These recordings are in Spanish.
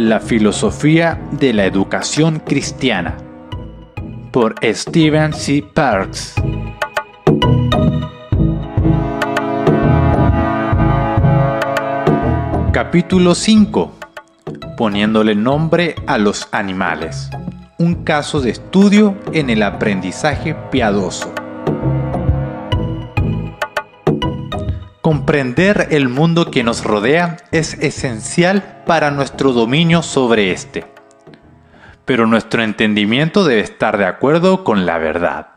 La filosofía de la educación cristiana, por Stephen C. Parks. Capítulo 5. Poniéndole nombre a los animales. Un caso de estudio en el aprendizaje piadoso. Comprender el mundo que nos rodea es esencial para nuestro dominio sobre éste. Pero nuestro entendimiento debe estar de acuerdo con la verdad.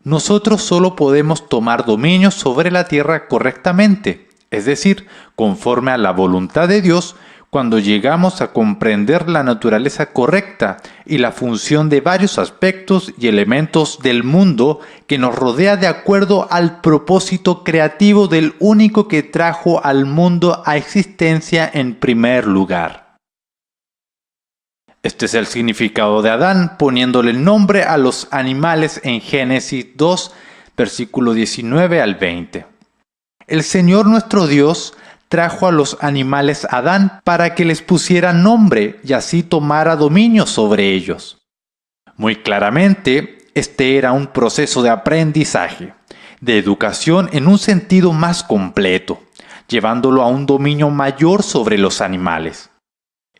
Nosotros solo podemos tomar dominio sobre la tierra correctamente, es decir, conforme a la voluntad de Dios, cuando llegamos a comprender la naturaleza correcta y la función de varios aspectos y elementos del mundo que nos rodea de acuerdo al propósito creativo del único que trajo al mundo a existencia en primer lugar. Este es el significado de Adán, poniéndole nombre a los animales en Génesis 2, versículo 19 al 20. El Señor nuestro Dios trajo a los animales a Adán para que les pusiera nombre y así tomara dominio sobre ellos. Muy claramente, este era un proceso de aprendizaje, de educación en un sentido más completo, llevándolo a un dominio mayor sobre los animales.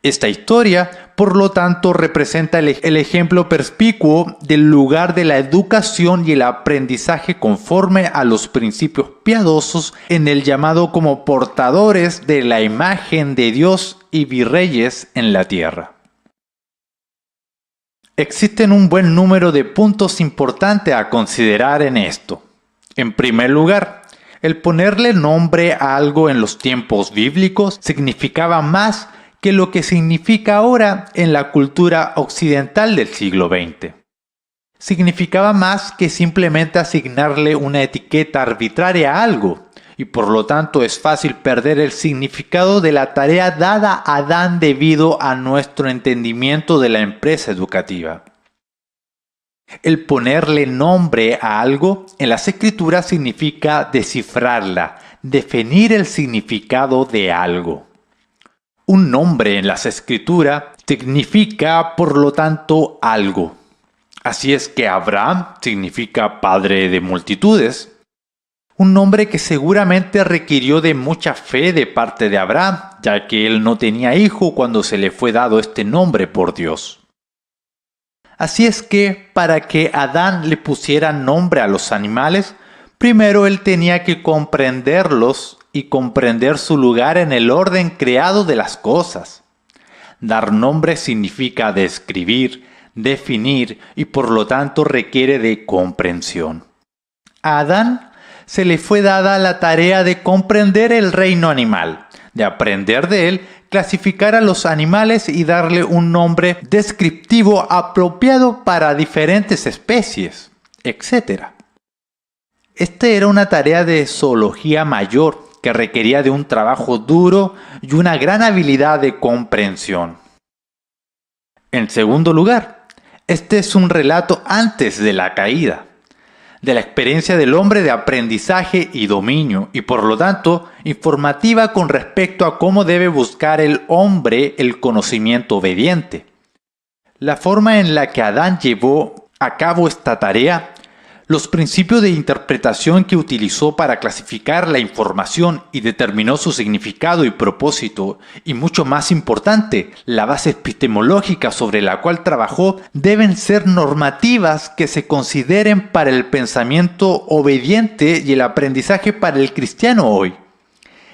Esta historia, por lo tanto, representa el ejemplo perspicuo del lugar de la educación y el aprendizaje conforme a los principios piadosos en el llamado como portadores de la imagen de Dios y virreyes en la tierra. Existen un buen número de puntos importantes a considerar en esto. En primer lugar, el ponerle nombre a algo en los tiempos bíblicos significaba más que lo que significa ahora en la cultura occidental del siglo XX. Significaba más que simplemente asignarle una etiqueta arbitraria a algo, y por lo tanto es fácil perder el significado de la tarea dada a Adán debido a nuestro entendimiento de la empresa educativa. El ponerle nombre a algo en las escrituras significa descifrarla, definir el significado de algo. Un nombre en las escrituras significa, por lo tanto, algo. Así es que Abraham significa padre de multitudes. Un nombre que seguramente requirió de mucha fe de parte de Abraham, ya que él no tenía hijo cuando se le fue dado este nombre por Dios. Así es que, para que Adán le pusiera nombre a los animales, primero él tenía que comprenderlos y comprender su lugar en el orden creado de las cosas. Dar nombre significa describir, definir y por lo tanto requiere de comprensión. A Adán se le fue dada la tarea de comprender el reino animal, de aprender de él, clasificar a los animales y darle un nombre descriptivo apropiado para diferentes especies, etc. Esta era una tarea de zoología mayor, que requería de un trabajo duro y una gran habilidad de comprensión. En segundo lugar, este es un relato antes de la caída, de la experiencia del hombre de aprendizaje y dominio, y por lo tanto, informativa con respecto a cómo debe buscar el hombre el conocimiento obediente. La forma en la que Adán llevó a cabo esta tarea, los principios de interpretación que utilizó para clasificar la información y determinó su significado y propósito, y mucho más importante, la base epistemológica sobre la cual trabajó, deben ser normativas que se consideren para el pensamiento obediente y el aprendizaje para el cristiano hoy.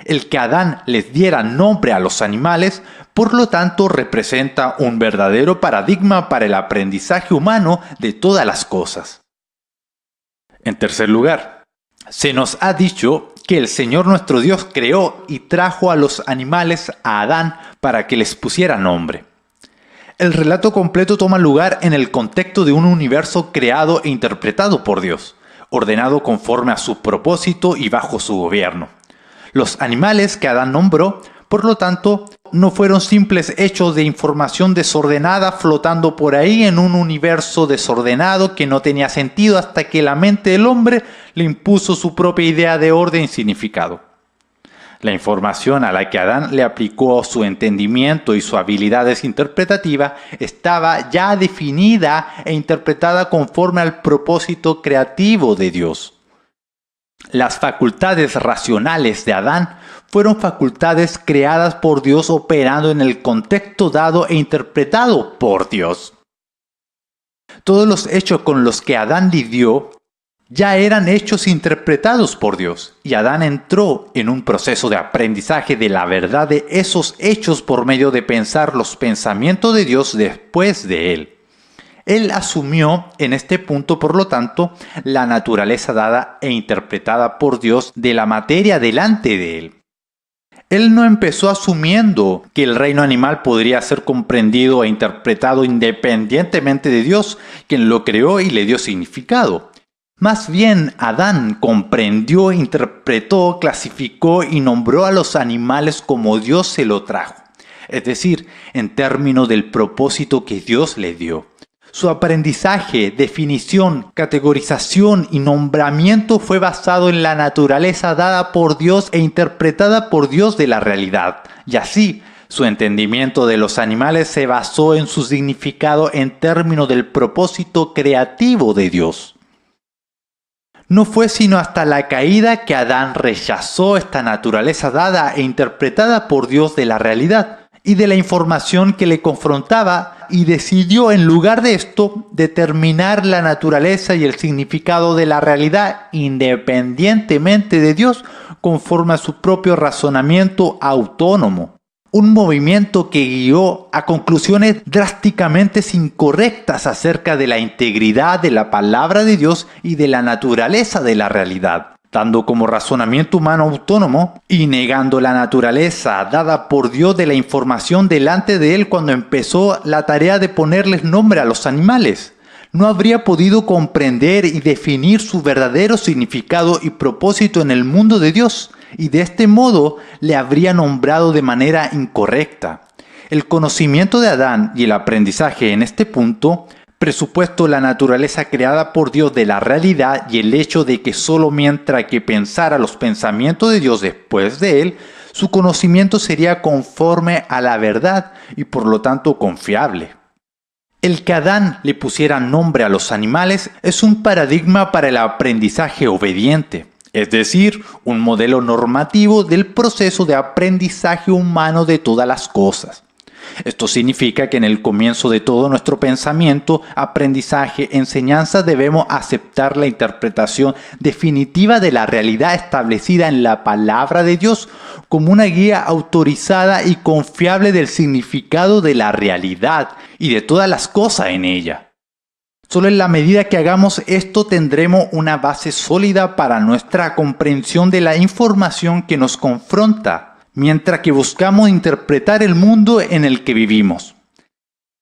El que Adán les diera nombre a los animales, por lo tanto, representa un verdadero paradigma para el aprendizaje humano de todas las cosas. En tercer lugar, se nos ha dicho que el Señor nuestro Dios creó y trajo a los animales a Adán para que les pusiera nombre. El relato completo toma lugar en el contexto de un universo creado e interpretado por Dios, ordenado conforme a su propósito y bajo su gobierno. Los animales que Adán nombró, por lo tanto, no fueron simples hechos de información desordenada flotando por ahí en un universo desordenado que no tenía sentido hasta que la mente del hombre le impuso su propia idea de orden y significado. La información a la que Adán le aplicó su entendimiento y sus habilidades interpretativas estaba ya definida e interpretada conforme al propósito creativo de Dios. Las facultades racionales de Adán fueron facultades creadas por Dios operando en el contexto dado e interpretado por Dios. Todos los hechos con los que Adán lidió ya eran hechos interpretados por Dios, y Adán entró en un proceso de aprendizaje de la verdad de esos hechos por medio de pensar los pensamientos de Dios después de él. Él asumió en este punto, por lo tanto, la naturaleza dada e interpretada por Dios de la materia delante de él. Él no empezó asumiendo que el reino animal podría ser comprendido e interpretado independientemente de Dios, quien lo creó y le dio significado. Más bien, Adán comprendió, interpretó, clasificó y nombró a los animales como Dios se lo trajo, es decir, en términos del propósito que Dios le dio. Su aprendizaje, definición, categorización y nombramiento fue basado en la naturaleza dada por Dios e interpretada por Dios de la realidad. Y así, su entendimiento de los animales se basó en su significado en términos del propósito creativo de Dios. No fue sino hasta la caída que Adán rechazó esta naturaleza dada e interpretada por Dios de la realidad y de la información que le confrontaba, y decidió en lugar de esto determinar la naturaleza y el significado de la realidad independientemente de Dios conforme a su propio razonamiento autónomo. Un movimiento que guió a conclusiones drásticamente incorrectas acerca de la integridad de la palabra de Dios y de la naturaleza de la realidad, dando como razonamiento humano autónomo y negando la naturaleza dada por Dios de la información delante de él cuando empezó la tarea de ponerles nombre a los animales. No habría podido comprender y definir su verdadero significado y propósito en el mundo de Dios, y de este modo le habría nombrado de manera incorrecta. El conocimiento de Adán y el aprendizaje en este punto, presupuesto la naturaleza creada por Dios de la realidad y el hecho de que solo mientras que pensara los pensamientos de Dios después de él, su conocimiento sería conforme a la verdad y por lo tanto confiable. El que Adán le pusiera nombre a los animales es un paradigma para el aprendizaje obediente, es decir, un modelo normativo del proceso de aprendizaje humano de todas las cosas. Esto significa que en el comienzo de todo nuestro pensamiento, aprendizaje, enseñanza, debemos aceptar la interpretación definitiva de la realidad establecida en la palabra de Dios como una guía autorizada y confiable del significado de la realidad y de todas las cosas en ella. Solo en la medida que hagamos esto tendremos una base sólida para nuestra comprensión de la información que nos confronta, mientras que buscamos interpretar el mundo en el que vivimos.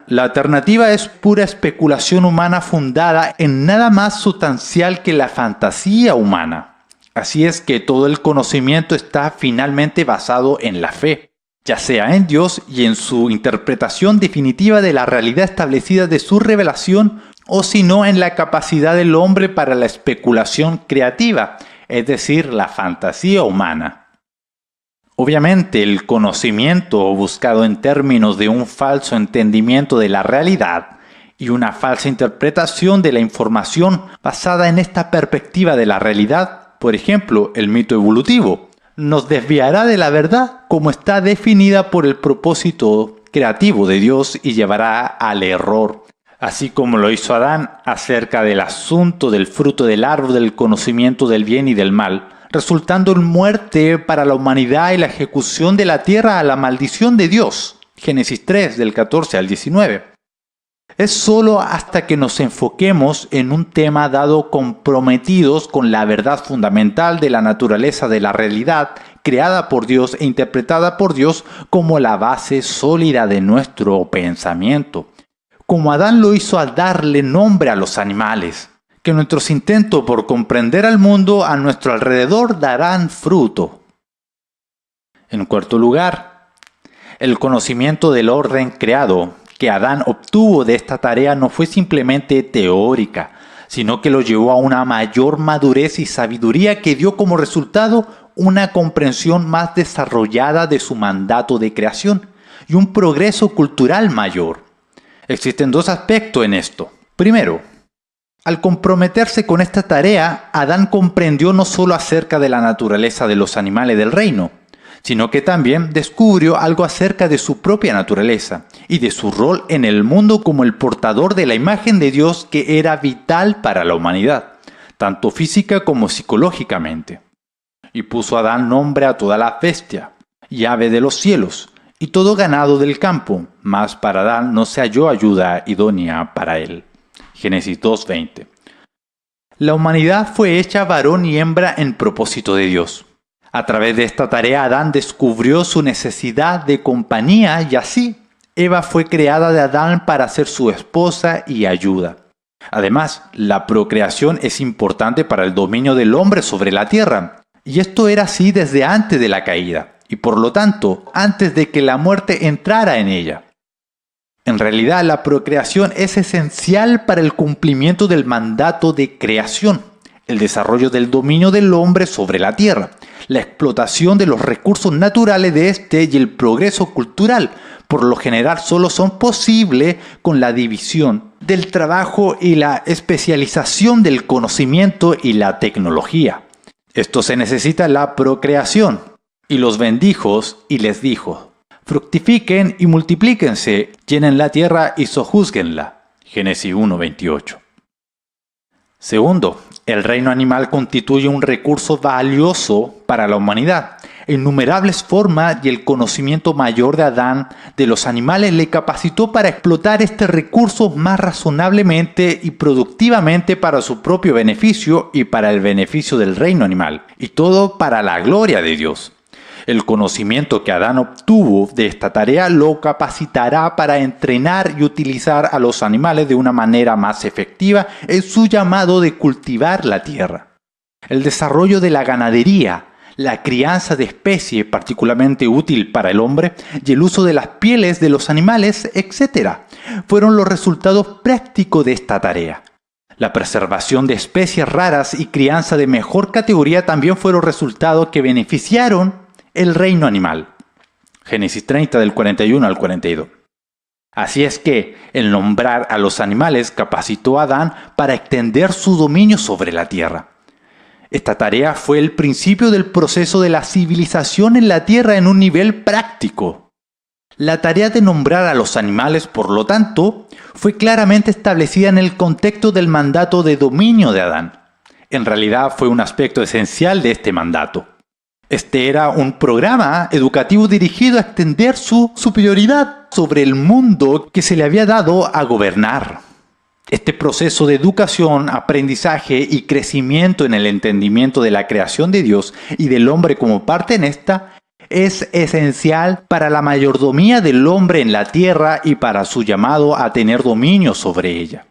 La alternativa es pura especulación humana fundada en nada más sustancial que la fantasía humana. Así es que todo el conocimiento está finalmente basado en la fe, ya sea en Dios y en su interpretación definitiva de la realidad establecida de su revelación, o si no en la capacidad del hombre para la especulación creativa, es decir, la fantasía humana. Obviamente, el conocimiento buscado en términos de un falso entendimiento de la realidad y una falsa interpretación de la información basada en esta perspectiva de la realidad, por ejemplo, el mito evolutivo, nos desviará de la verdad como está definida por el propósito creativo de Dios y llevará al error, así como lo hizo Adán acerca del asunto del fruto del árbol del conocimiento del bien y del mal, resultando en muerte para la humanidad y la ejecución de la tierra a la maldición de Dios. Génesis 3, del 14 al 19. Es solo hasta que nos enfoquemos en un tema dado comprometidos con la verdad fundamental de la naturaleza de la realidad creada por Dios e interpretada por Dios como la base sólida de nuestro pensamiento, como Adán lo hizo al darle nombre a los animales, que nuestros intentos por comprender al mundo a nuestro alrededor darán fruto. En cuarto lugar, el conocimiento del orden creado que Adán obtuvo de esta tarea no fue simplemente teórica, sino que lo llevó a una mayor madurez y sabiduría que dio como resultado una comprensión más desarrollada de su mandato de creación y un progreso cultural mayor. Existen dos aspectos en esto. Primero, al comprometerse con esta tarea, Adán comprendió no solo acerca de la naturaleza de los animales del reino, sino que también descubrió algo acerca de su propia naturaleza y de su rol en el mundo como el portador de la imagen de Dios que era vital para la humanidad, tanto física como psicológicamente. Y puso Adán nombre a toda la bestia y ave de los cielos y todo ganado del campo, mas para Adán no se halló ayuda idónea para él. Génesis 2:20. La humanidad fue hecha varón y hembra en propósito de Dios. A través de esta tarea Adán descubrió su necesidad de compañía y así Eva fue creada de Adán para ser su esposa y ayuda. Además, la procreación es importante para el dominio del hombre sobre la tierra, y esto era así desde antes de la caída, y por lo tanto, antes de que la muerte entrara en ella. En realidad, la procreación es esencial para el cumplimiento del mandato de creación, el desarrollo del dominio del hombre sobre la tierra, la explotación de los recursos naturales de este y el progreso cultural, por lo general solo son posibles con la división del trabajo y la especialización del conocimiento y la tecnología. Esto se necesita la procreación. Y los bendijo y les dijo: fructifiquen y multiplíquense, llenen la tierra y sojúzguenla. Génesis 1:28. Segundo, el reino animal constituye un recurso valioso para la humanidad. Innumerables formas y el conocimiento mayor de Adán de los animales le capacitó para explotar este recurso más razonablemente y productivamente para su propio beneficio y para el beneficio del reino animal, y todo para la gloria de Dios. El conocimiento que Adán obtuvo de esta tarea lo capacitará para entrenar y utilizar a los animales de una manera más efectiva en su llamado de cultivar la tierra. El desarrollo de la ganadería, la crianza de especies particularmente útil para el hombre y el uso de las pieles de los animales, etc., fueron los resultados prácticos de esta tarea. La preservación de especies raras y crianza de mejor categoría también fueron resultados que beneficiaron el reino animal. Génesis 30 del 41 al 42. Así es que el nombrar a los animales capacitó a Adán para extender su dominio sobre la tierra. Esta tarea fue el principio del proceso de la civilización en la tierra en un nivel práctico. La tarea de nombrar a los animales, por lo tanto, fue claramente establecida en el contexto del mandato de dominio de Adán. En realidad fue un aspecto esencial de este mandato. Este era un programa educativo dirigido a extender su superioridad sobre el mundo que se le había dado a gobernar. Este proceso de educación, aprendizaje y crecimiento en el entendimiento de la creación de Dios y del hombre como parte en esta es esencial para la mayordomía del hombre en la tierra y para su llamado a tener dominio sobre ella.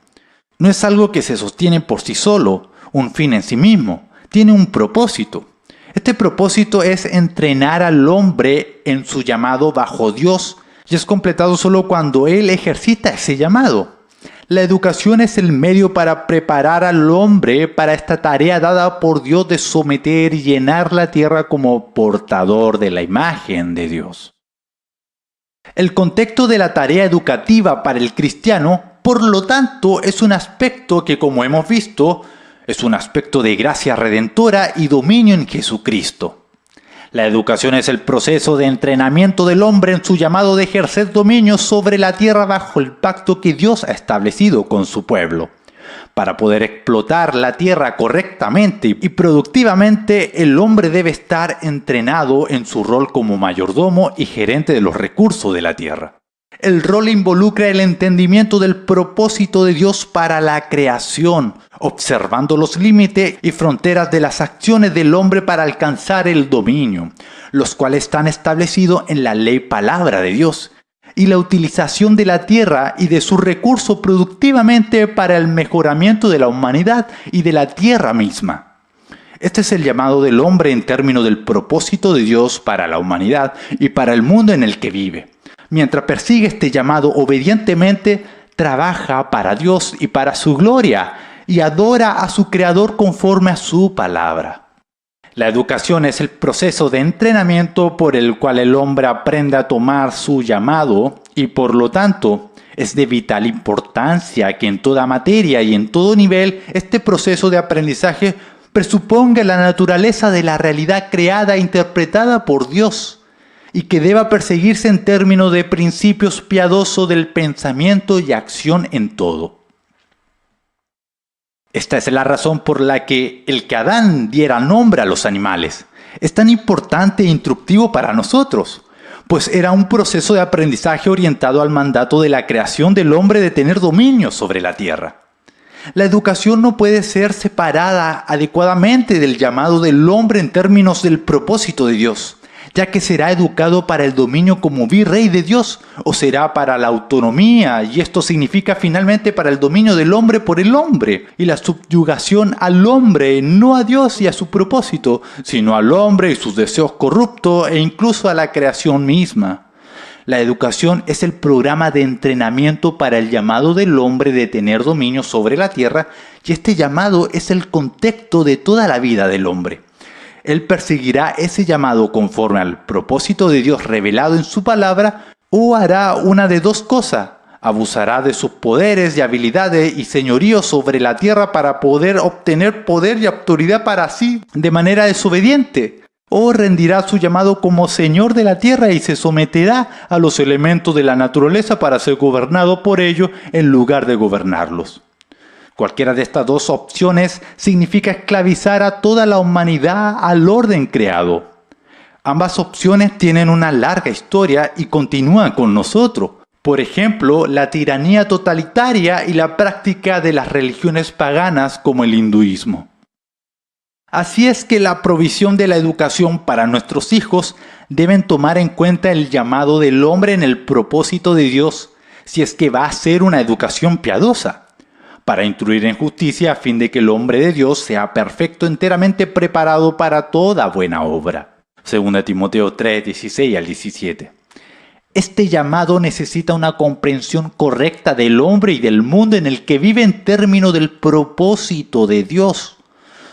No es algo que se sostiene por sí solo, un fin en sí mismo, tiene un propósito. Este propósito es entrenar al hombre en su llamado bajo Dios y es completado solo cuando él ejercita ese llamado. La educación es el medio para preparar al hombre para esta tarea dada por Dios de someter y llenar la tierra como portador de la imagen de Dios. El contexto de la tarea educativa para el cristiano, por lo tanto, es un aspecto que, como hemos visto, es un aspecto de gracia redentora y dominio en Jesucristo. La educación es el proceso de entrenamiento del hombre en su llamado de ejercer dominio sobre la tierra bajo el pacto que Dios ha establecido con su pueblo. Para poder explotar la tierra correctamente y productivamente, el hombre debe estar entrenado en su rol como mayordomo y gerente de los recursos de la tierra. El rol involucra el entendimiento del propósito de Dios para la creación, observando los límites y fronteras de las acciones del hombre para alcanzar el dominio, los cuales están establecidos en la ley palabra de Dios, y la utilización de la tierra y de sus recursos productivamente para el mejoramiento de la humanidad y de la tierra misma. Este es el llamado del hombre en términos del propósito de Dios para la humanidad y para el mundo en el que vive. Mientras persigue este llamado obedientemente, trabaja para Dios y para su gloria y adora a su Creador conforme a su palabra. La educación es el proceso de entrenamiento por el cual el hombre aprende a tomar su llamado y por lo tanto es de vital importancia que en toda materia y en todo nivel este proceso de aprendizaje presuponga la naturaleza de la realidad creada e interpretada por Dios y que deba perseguirse en términos de principios piadosos del pensamiento y acción en todo. Esta es la razón por la que el que Adán diera nombre a los animales es tan importante e instructivo para nosotros, pues era un proceso de aprendizaje orientado al mandato de la creación del hombre de tener dominio sobre la tierra. La educación no puede ser separada adecuadamente del llamado del hombre en términos del propósito de Dios, ya que será educado para el dominio como virrey de Dios, o será para la autonomía, y esto significa finalmente para el dominio del hombre por el hombre, y la subyugación al hombre, no a Dios y a su propósito, sino al hombre y sus deseos corruptos, e incluso a la creación misma. La educación es el programa de entrenamiento para el llamado del hombre de tener dominio sobre la tierra, y este llamado es el contexto de toda la vida del hombre. Él perseguirá ese llamado conforme al propósito de Dios revelado en su palabra, o hará una de dos cosas: abusará de sus poderes y habilidades y señorío sobre la tierra para poder obtener poder y autoridad para sí de manera desobediente, o rendirá su llamado como Señor de la tierra y se someterá a los elementos de la naturaleza para ser gobernado por ellos en lugar de gobernarlos. Cualquiera de estas dos opciones significa esclavizar a toda la humanidad al orden creado. Ambas opciones tienen una larga historia y continúan con nosotros. Por ejemplo, la tiranía totalitaria y la práctica de las religiones paganas como el hinduismo. Así es que la provisión de la educación para nuestros hijos deben tomar en cuenta el llamado del hombre en el propósito de Dios, si es que va a ser una educación piadosa, para instruir en justicia a fin de que el hombre de Dios sea perfecto, enteramente preparado para toda buena obra. 2 Timoteo 3, 16 al 17. Este llamado necesita una comprensión correcta del hombre y del mundo en el que vive en términos del propósito de Dios.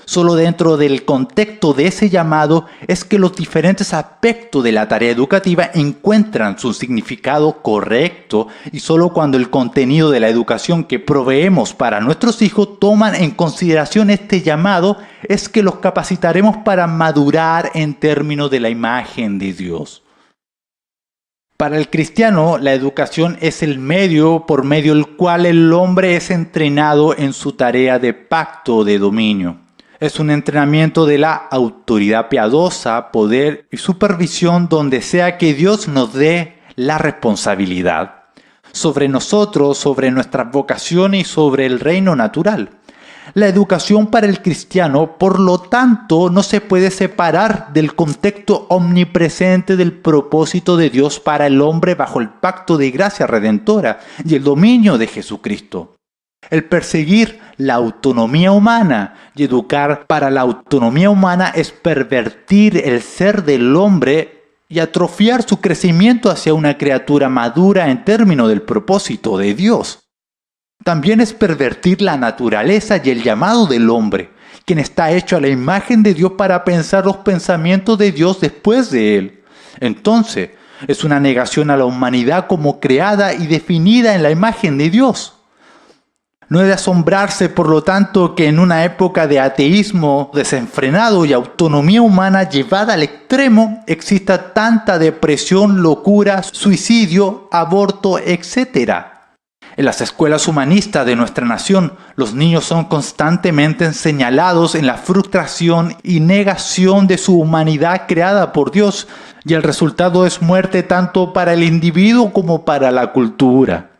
Solo dentro del contexto de ese llamado es que los diferentes aspectos de la tarea educativa encuentran su significado correcto, y solo cuando el contenido de la educación que proveemos para nuestros hijos toman en consideración este llamado es que los capacitaremos para madurar en términos de la imagen de Dios. Para el cristiano, la educación es el medio por medio del cual el hombre es entrenado en su tarea de pacto de dominio. Es un entrenamiento de la autoridad piadosa, poder y supervisión donde sea que Dios nos dé la responsabilidad sobre nosotros, sobre nuestras vocaciones y sobre el reino natural. La educación para el cristiano, por lo tanto, no se puede separar del contexto omnipresente del propósito de Dios para el hombre bajo el pacto de gracia redentora y el dominio de Jesucristo. El perseguir la autonomía humana y educar para la autonomía humana es pervertir el ser del hombre y atrofiar su crecimiento hacia una criatura madura en términos del propósito de Dios. También es pervertir la naturaleza y el llamado del hombre, quien está hecho a la imagen de Dios para pensar los pensamientos de Dios después de él. Entonces, es una negación a la humanidad como creada y definida en la imagen de Dios. No es de asombrarse, por lo tanto, que en una época de ateísmo desenfrenado y autonomía humana llevada al extremo exista tanta depresión, locura, suicidio, aborto, etc. En las escuelas humanistas de nuestra nación, los niños son constantemente señalados en la frustración y negación de su humanidad creada por Dios, y el resultado es muerte tanto para el individuo como para la cultura.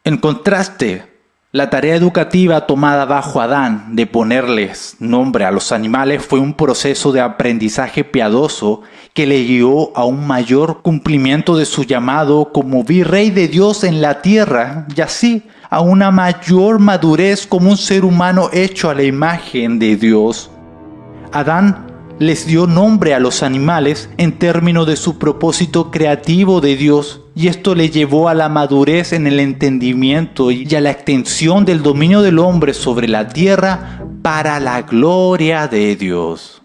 En contraste, la tarea educativa tomada bajo Adán de ponerles nombre a los animales fue un proceso de aprendizaje piadoso que le guió a un mayor cumplimiento de su llamado como virrey de Dios en la tierra, y así a una mayor madurez como un ser humano hecho a la imagen de Dios. Adán les dio nombre a los animales en términos de su propósito creativo de Dios, y esto le llevó a la madurez en el entendimiento y a la extensión del dominio del hombre sobre la tierra para la gloria de Dios.